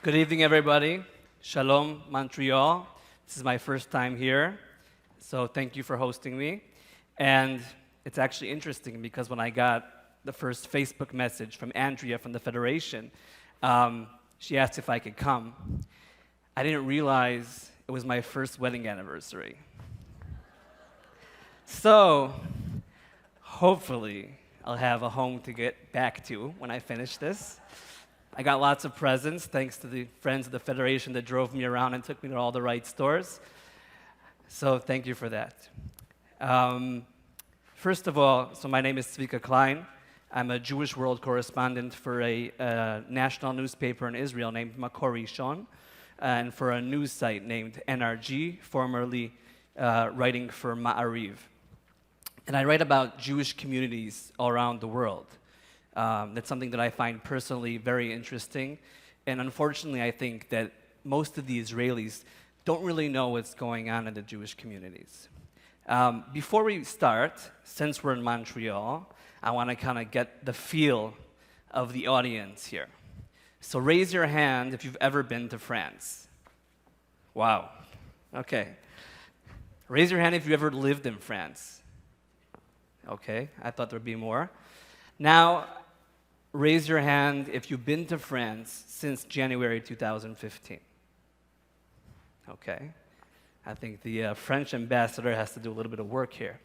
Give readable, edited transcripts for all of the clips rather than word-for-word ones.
Good evening, everybody. Shalom, Montreal. This is my first time here, so thank you for hosting me. And it's actually interesting because when I got the first Facebook message from Andrea from the Federation, she asked if I could come. I didn't realize it was my first wedding anniversary. So, hopefully, I'll have a home to get back to when I finish this. I got lots of presents, thanks to the friends of the Federation that drove me around and took me to all the right stores. So thank you for that. First of all, so my name is Zvika Klein. I'm a Jewish world correspondent for a national newspaper in Israel named Makor Rishon, and for a news site named NRG, formerly writing for Ma'ariv. And I write about Jewish communities all around the world. That's something that I find personally very interesting. And unfortunately, I think that most of the Israelis don't really know what's going on in the Jewish communities. Before we start, since we're in Montreal, I want to kind of get the feel of the audience here. So raise your hand if you've ever been to France. Wow. Okay. Raise your hand if you ever lived in France. Okay, I thought there would be more. Now, raise your hand if you've been to France since January 2015. Okay. I think the French ambassador has to do a little bit of work here.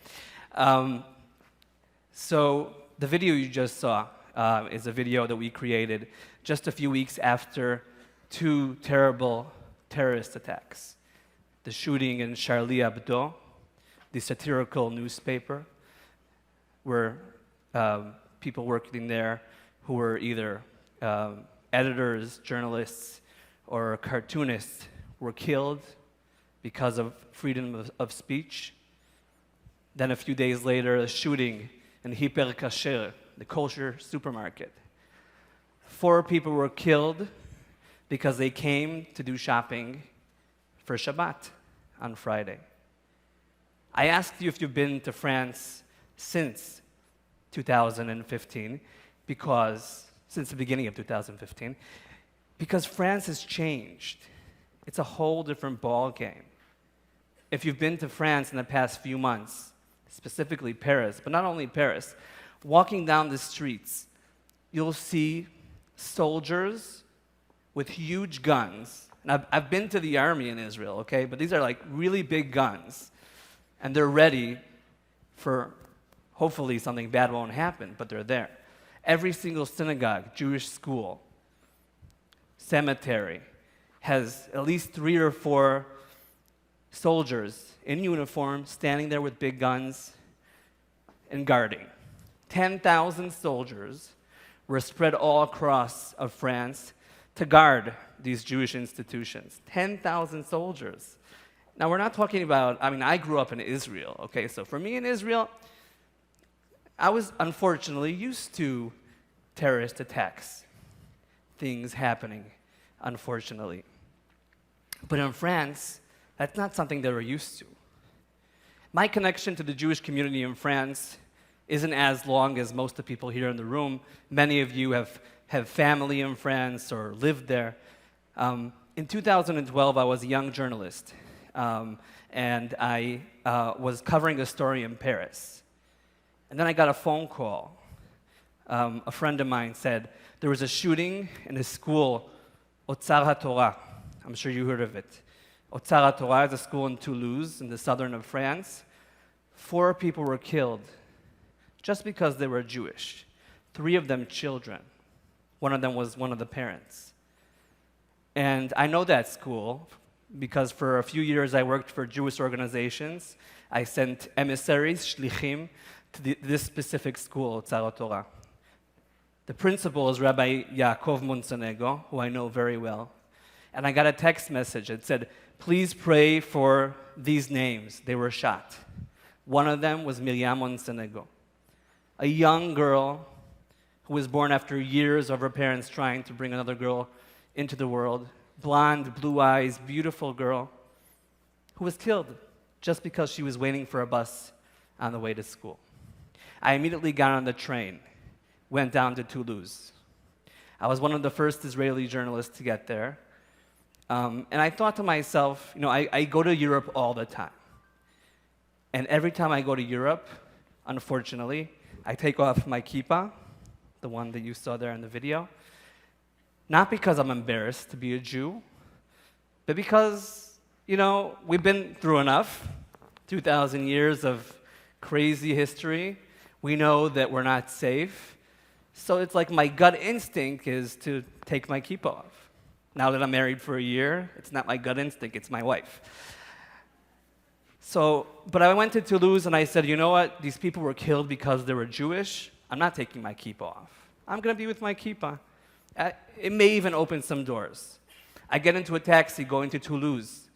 So the video you just saw is a video that we created just a few weeks after two terrible terrorist attacks. The shooting in Charlie Hebdo, the satirical newspaper, where people working there who were either editors, journalists, or cartoonists were killed because of freedom of speech. Then a few days later, a shooting in Hyper Kasher, the kosher supermarket. 4 people were killed because they came to do shopping for Shabbat on Friday. I asked you if you've been to France since 2015, since the beginning of 2015, because France has changed. It's a whole different ball game. If you've been to France in the past few months, specifically Paris, but not only Paris, walking down the streets, you'll see soldiers with huge guns. And I've been to the army in Israel, okay, but these are like really big guns, and they're ready for, hopefully something bad won't happen, but they're there. Every single synagogue, Jewish school, cemetery, has at least 3 or 4 soldiers in uniform standing there with big guns and guarding. 10,000 soldiers were spread all across of France to guard these Jewish institutions. 10,000 soldiers. Now, we're not talking about, I grew up in Israel, okay? So for me in Israel, I was unfortunately used to terrorist attacks, things happening, unfortunately. But in France, that's not something that we're used to. My connection to the Jewish community in France isn't as long as most of the people here in the room. Many of you have family in France or lived there. In 2012, I was a young journalist, and I was covering a story in Paris. And then I got a phone call. A friend of mine said, there was a shooting in a school, Otzar HaTorah. I'm sure you heard of it. Otzar HaTorah is a school in Toulouse, in the southern of France. 4 people were killed just because they were Jewish. 3 of them children. One of them was one of the parents. And I know that school because for a few years I worked for Jewish organizations. I sent emissaries, shlichim, to this specific school, Otzar HaTorah. The principal is Rabbi Yaakov Montenegro, who I know very well. And I got a text message that said, please pray for these names. They were shot. One of them was Miriam Montenegro, a young girl who was born after years of her parents trying to bring another girl into the world. Blonde, blue eyes, beautiful girl, who was killed just because she was waiting for a bus on the way to school. I immediately got on the train, went down to Toulouse. I was one of the first Israeli journalists to get there. And I thought to myself, I go to Europe all the time. And every time I go to Europe, unfortunately, I take off my kippah, the one that you saw there in the video, not because I'm embarrassed to be a Jew, but because, we've been through enough, 2,000 years of crazy history. We know that we're not safe. So it's like my gut instinct is to take my kippah off. Now that I'm married for a year, it's not my gut instinct, it's my wife. But I went to Toulouse and I said, you know what? These people were killed because they were Jewish. I'm not taking my kippah off. I'm going to be with my kippah. It may even open some doors. I get into a taxi going to Toulouse,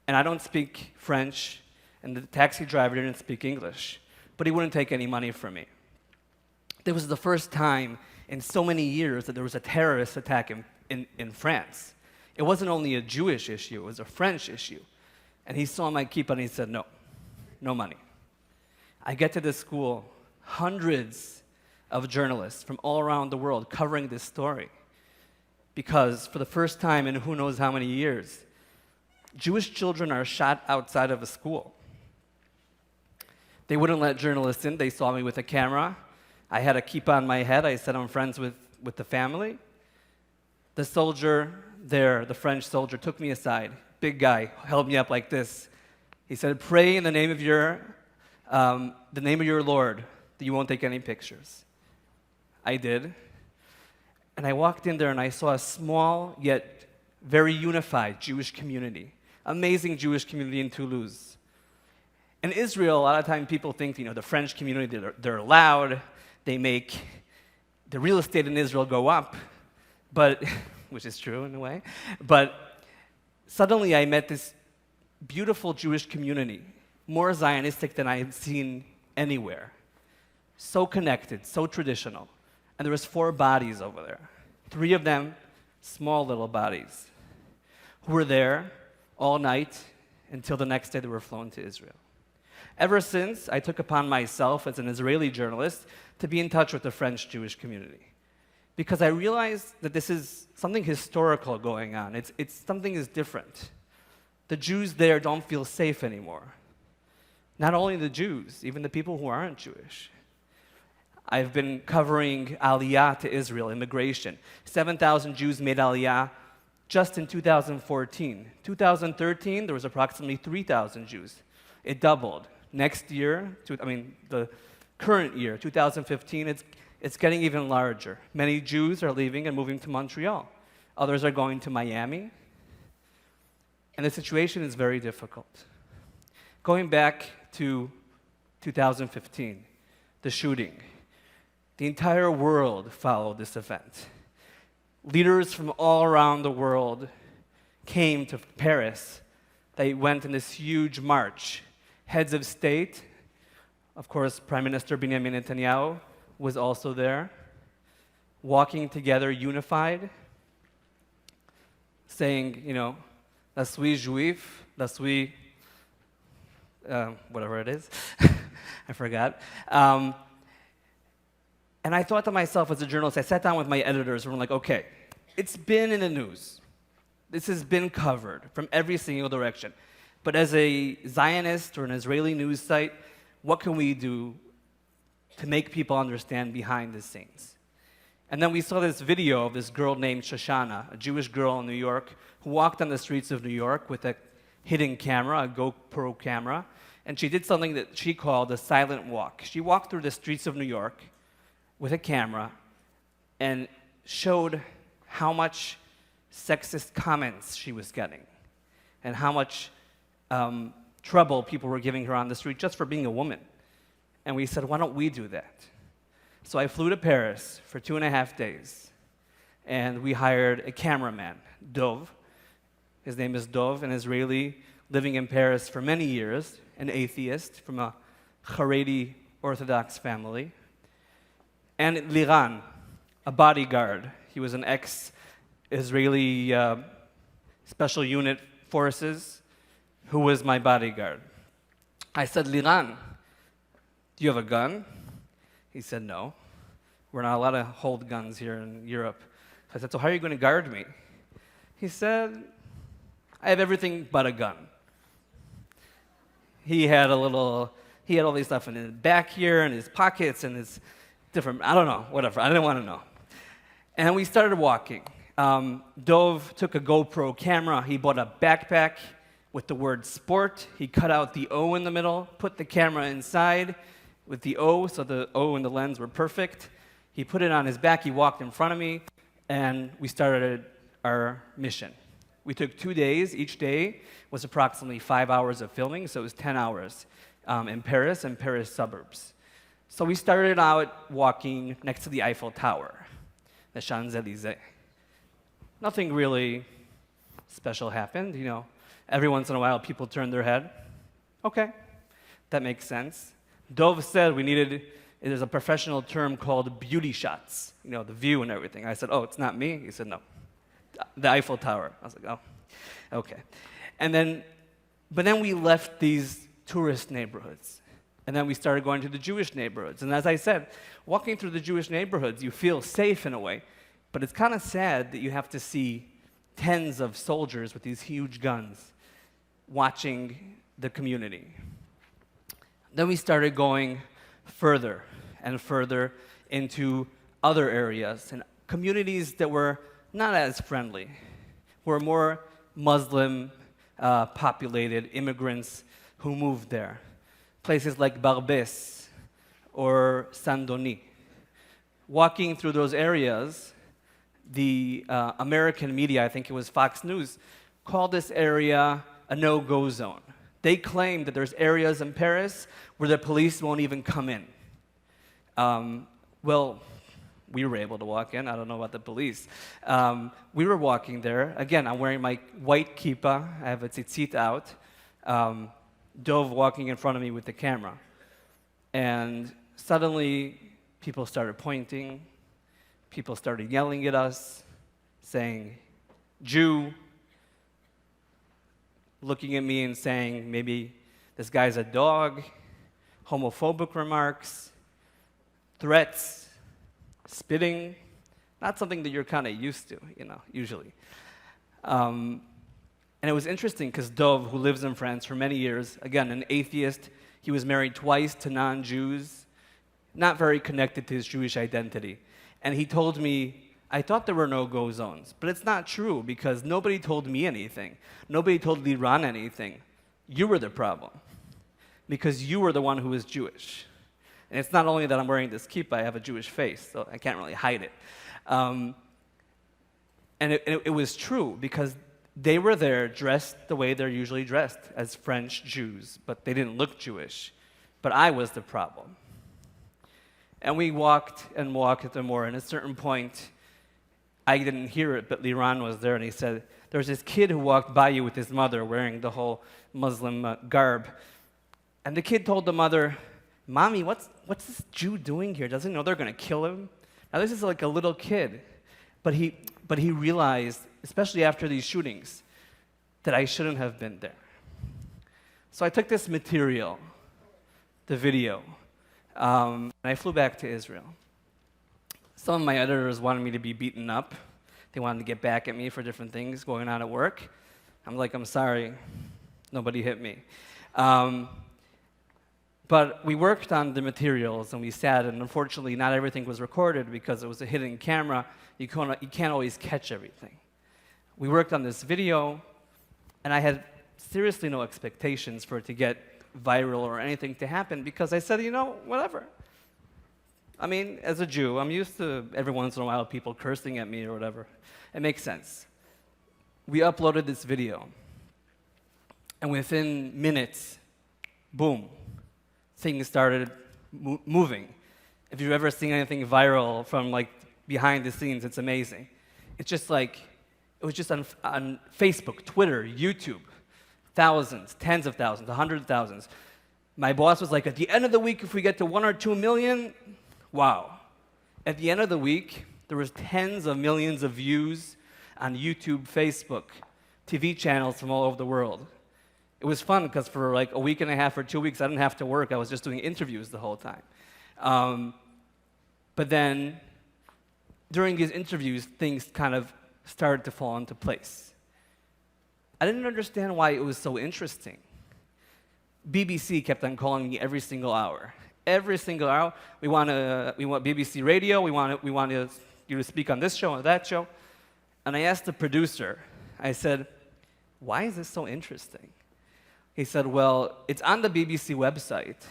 and I don't speak French, and the taxi driver didn't speak English, but he wouldn't take any money from me. This was the first time in so many years that there was a terrorist attack in France. It wasn't only a Jewish issue, it was a French issue. And he saw my kippah and he said, no money. I get to this school, hundreds of journalists from all around the world covering this story. Because for the first time in who knows how many years, Jewish children are shot outside of a school. They wouldn't let journalists in. They saw me with a camera. I had a kippah on my head. I said I'm friends with the family. The soldier there, the French soldier, took me aside. Big guy, held me up like this. He said, pray in the name of your Lord that you won't take any pictures. I did. And I walked in there and I saw a small yet very unified Jewish community. Amazing Jewish community in Toulouse. In Israel, a lot of times people think, the French community, they're loud, they make the real estate in Israel go up, but which is true in a way. But suddenly I met this beautiful Jewish community, more Zionistic than I had seen anywhere. So connected, so traditional. And there was 4 bodies over there. 3 of them, small little bodies, who were there all night until the next day they were flown to Israel. Ever since, I took upon myself as an Israeli journalist to be in touch with the French Jewish community. Because I realized that this is something historical going on. It's something is different. The Jews there don't feel safe anymore. Not only the Jews, even the people who aren't Jewish. I've been covering Aliyah to Israel, immigration. 7,000 Jews made Aliyah just in 2014. 2013, there was approximately 3,000 Jews. It doubled. Next year, the current year, 2015, it's getting even larger. Many Jews are leaving and moving to Montreal. Others are going to Miami. And the situation is very difficult. Going back to 2015, the shooting. The entire world followed this event. Leaders from all around the world came to Paris. They went in this huge march. Heads of state, of course, Prime Minister Benjamin Netanyahu was also there, walking together, unified, saying, la suis juif, la suis, whatever it is, I forgot. And I thought to myself as a journalist, I sat down with my editors and we're like, okay, it's been in the news. This has been covered from every single direction. But as a Zionist or an Israeli news site, what can we do to make people understand behind the scenes? And then we saw this video of this girl named Shoshana, a Jewish girl in New York, who walked on the streets of New York with a hidden camera, a GoPro camera, and she did something that she called a silent walk. She walked through the streets of New York with a camera and showed how much sexist comments she was getting and how much trouble people were giving her on the street just for being a woman. And we said, why don't we do that? So I flew to Paris for 2.5 days, and we hired a cameraman, Dov. His name is Dov, an Israeli living in Paris for many years, an atheist from a Haredi Orthodox family. And Liran, a bodyguard. He was an ex-Israeli special unit forces who was my bodyguard. I said, Liran, do you have a gun? He said, no. We're not allowed to hold guns here in Europe. I said, so how are you going to guard me? He said, I have everything but a gun. He had all these stuff in his back here, and his pockets, and his different, I don't know, whatever, I didn't want to know. And we started walking. Dov took a GoPro camera, he bought a backpack with the word sport, he cut out the O in the middle, put the camera inside with the O, so the O and the lens were perfect. He put it on his back, he walked in front of me, and we started our mission. We took 2 days. Each day was approximately 5 hours of filming, so it was 10 hours in Paris and Paris suburbs. So we started out walking next to the Eiffel Tower, the Champs-Élysées. Nothing really special happened, you know. Every once in a while, people turned their head. Okay, that makes sense. Dov said there's a professional term called beauty shots, you know, the view and everything. I said, oh, it's not me? He said, no. The Eiffel Tower. I was like, oh, okay. But then we left these tourist neighborhoods, and then we started going to the Jewish neighborhoods. And as I said, walking through the Jewish neighborhoods, you feel safe in a way, but it's kind of sad that you have to see tens of soldiers with these huge guns watching the community. Then we started going further and further into other areas and communities that were not as friendly, were more Muslim populated immigrants who moved there. Places like Barbès or Saint-Denis. Walking through those areas, the American media, I think it was Fox News, called this area a no-go zone. They claim that there's areas in Paris where the police won't even come in. Well, we were able to walk in. I don't know about the police. We were walking there. Again, I'm wearing my white kippah. I have a tzitzit out. Dov walking in front of me with the camera. And suddenly, people started pointing. People started yelling at us, saying, Jew, looking at me and saying, maybe this guy's a dog, homophobic remarks, threats, spitting, not something that you're kind of used to, you know, usually. And it was interesting because Dov, who lives in France for many years, again, an atheist, he was married twice to non-Jews, not very connected to his Jewish identity. And he told me, I thought there were no-go zones, but it's not true because nobody told me anything. Nobody told Liran anything. You were the problem because you were the one who was Jewish. And it's not only that I'm wearing this kippah, I have a Jewish face, so I can't really hide it. And it was true, because they were there dressed the way they're usually dressed, as French Jews, but they didn't look Jewish. But I was the problem. And we walked and walked and more, and at a certain point, I didn't hear it, but Liran was there, and he said, there was this kid who walked by you with his mother wearing the whole Muslim garb. And the kid told the mother, Mommy, what's this Jew doing here? Doesn't he know they're going to kill him? Now, this is like a little kid. But he realized, especially after these shootings, that I shouldn't have been there. So I took this material, the video, and I flew back to Israel. Some of my editors wanted me to be beaten up. They wanted to get back at me for different things going on at work. I'm like, I'm sorry, nobody hit me. But we worked on the materials, and we sat, and unfortunately, not everything was recorded because it was a hidden camera. You can't always catch everything. We worked on this video, and I had seriously no expectations for it to get viral or anything to happen because I said, you know, whatever. I mean, as a Jew, I'm used to every once in a while people cursing at me or whatever. It makes sense. We uploaded this video, and within minutes, boom, things started moving. If you've ever seen anything viral from like behind the scenes, it's amazing. It's just like, it was just on Facebook, Twitter, YouTube, thousands, tens of thousands, 100,000s. My boss was like, at the end of the week, if we get to 1 or 2 million, wow. At the end of the week, there was tens of millions of views on YouTube, Facebook, TV channels from all over the world. It was fun because for like a week and a half or 2 weeks, I didn't have to work. I was just doing interviews the whole time. But then, during these interviews, things kind of started to fall into place. I didn't understand why it was so interesting. BBC kept on calling me every single hour. Every single hour, we want BBC Radio, we want you to speak on this show or that show. And I asked the producer, I said, why is this so interesting? He said, well, it's on the BBC website,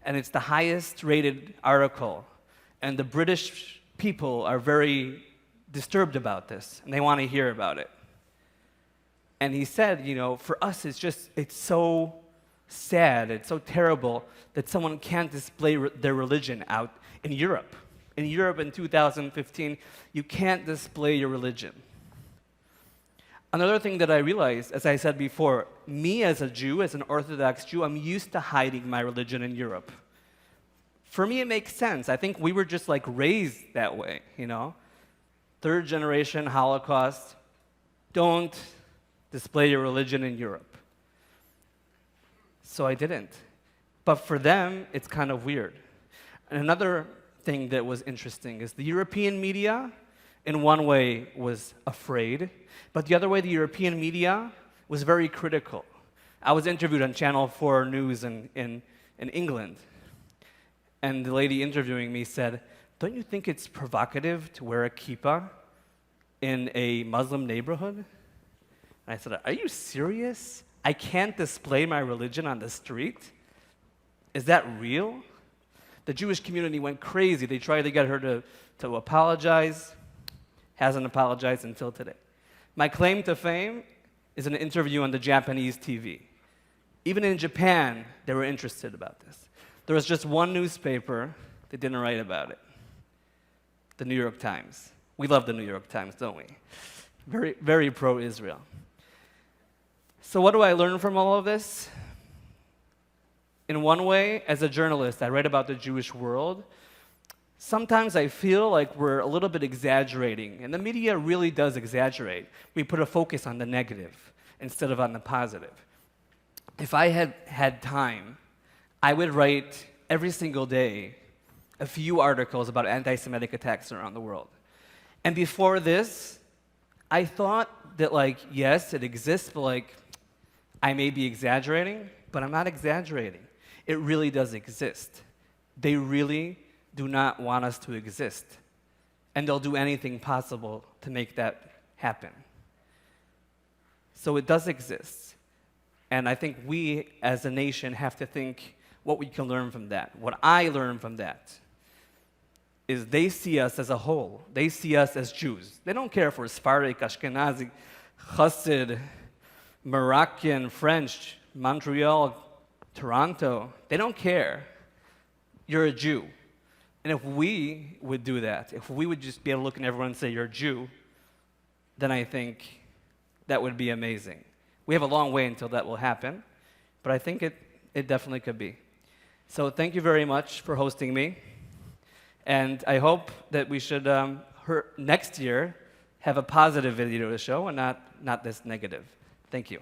and it's the highest rated article, and the British people are very disturbed about this, and they want to hear about it. And he said, you know, for us, it's so sad, it's so terrible that someone can't display their religion out in Europe. In Europe in 2015, you can't display your religion. Another thing that I realized, as I said before, me as a Jew, as an Orthodox Jew, I'm used to hiding my religion in Europe. For me, it makes sense. I think we were just like raised that way, you know? Third generation Holocaust, don't display your religion in Europe. So I didn't. But for them, it's kind of weird. And another thing that was interesting is the European media, in one way, was afraid, but the other way, the European media was very critical. I was interviewed on Channel 4 News in England, and the lady interviewing me said, don't you think it's provocative to wear a kippah in a Muslim neighborhood? And I said, are you serious? I can't display my religion on the street? Is that real? The Jewish community went crazy. They tried to get her to apologize. Hasn't apologized until today. My claim to fame is an interview on the Japanese TV. Even in Japan, they were interested about this. There was just one newspaper that didn't write about it. The New York Times. We love the New York Times, don't we? Very, very pro-Israel. So what do I learn from all of this? In one way, as a journalist, I write about the Jewish world. Sometimes I feel like we're a little bit exaggerating, and the media really does exaggerate. We put a focus on the negative instead of on the positive. If I had had time, I would write every single day a few articles about anti-Semitic attacks around the world. And before this, I thought that, like, yes, it exists, but, like, I may be exaggerating, but I'm not exaggerating. It really does exist. They really do not want us to exist. And they'll do anything possible to make that happen. So it does exist. And I think we, as a nation, have to think what we can learn from that. What I learned from that is they see us as a whole. They see us as Jews. They don't care if we're Sephardic, Ashkenazi, Chassid, Moroccan, French, Montreal, Toronto. They don't care. You're a Jew. And if we would do that, if we would just be able to look at everyone and say, you're a Jew, then I think that would be amazing. We have a long way until that will happen, but I think it definitely could be. So thank you very much for hosting me. And I hope that we should, next year, have a positive video to show and not this negative. Thank you.